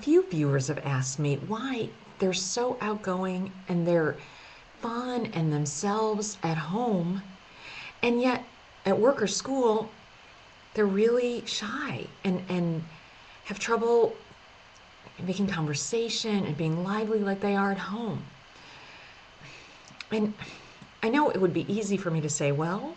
few viewers have asked me why they're so outgoing and they're fun and themselves at home, and yet at work or school, they're really shy and have trouble making conversation and being lively like they are at home. And I know it would be easy for me to say, well,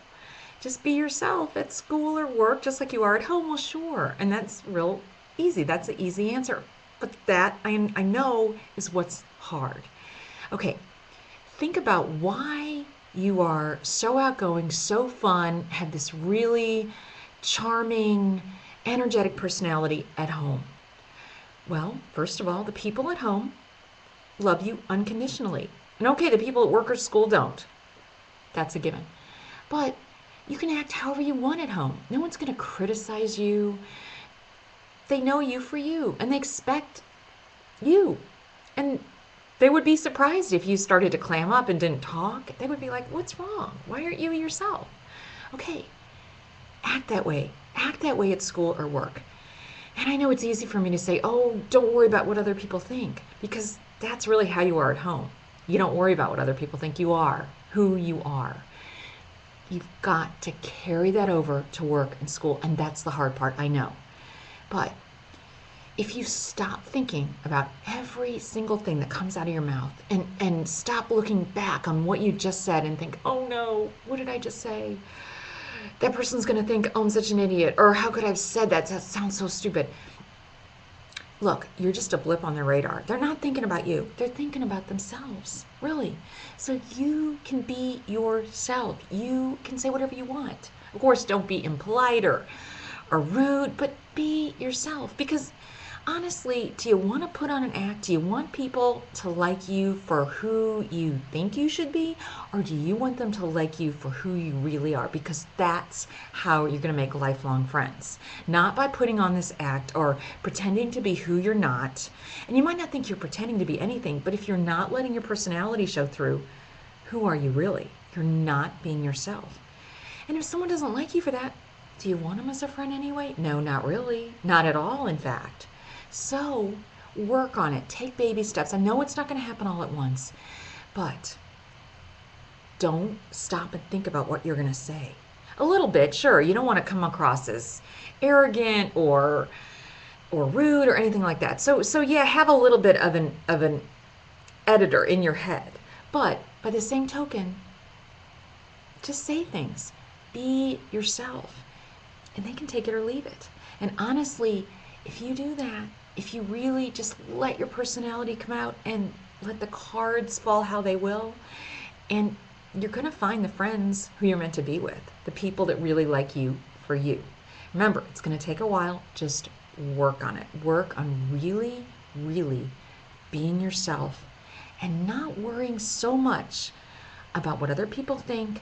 just be yourself at school or work just like you are at home. Well, sure. And that's real easy. That's the easy answer. But that I know is what's hard. Okay, think about why you are so outgoing, so fun, have this really charming, energetic personality at home. Well, first of all, the people at home love you unconditionally. And okay, the people at work or school don't. That's a given. But you can act however you want at home. No one's going to criticize you. They know you for you, and they expect you. And they would be surprised if you started to clam up and didn't talk. They would be like, what's wrong? Why aren't you yourself? Okay, act that way. Act that way at school or work. And I know it's easy for me to say, oh, don't worry about what other people think, because that's really how you are at home. You don't worry about what other people think. You are who you are. You've got to carry that over to work and school, and that's the hard part, I know. But if you stop thinking about every single thing that comes out of your mouth and stop looking back on what you just said and think, oh no, what did I just say? That person's going to think, oh, I'm such an idiot, or how could I have said that? That sounds so stupid. Look, you're just a blip on their radar. They're not thinking about you. They're thinking about themselves, really. So you can be yourself. You can say whatever you want. Of course, don't be impolite or rude, but be yourself. Because honestly, do you want to put on an act? Do you want people to like you for who you think you should be? Or do you want them to like you for who you really are? Because that's how you're going to make lifelong friends. Not by putting on this act or pretending to be who you're not. And you might not think you're pretending to be anything, but if you're not letting your personality show through, who are you really? You're not being yourself. And if someone doesn't like you for that, do you want them as a friend anyway? No, not really. Not at all, in fact. So work on it. Take baby steps. I know it's not going to happen all at once, but don't stop and think about what you're going to say. A little bit, sure. You don't want to come across as arrogant or rude or anything like that. So yeah, have a little bit of an editor in your head. But by the same token, just say things. Be yourself. And they can take it or leave it. And honestly, if you do that, if you really just let your personality come out and let the cards fall how they will, and you're going to find the friends who you're meant to be with, the people that really like you for you. Remember, it's going to take a while. Just work on it. Work on really, really being yourself and not worrying so much about what other people think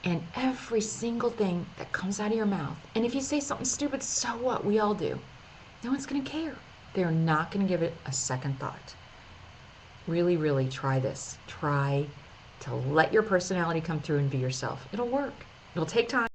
and every single thing that comes out of your mouth. And if you say something stupid, so what? We all do. No one's going to care. They're not going to give it a second thought. Really, really try this. Try to let your personality come through and be yourself. It'll work. It'll take time.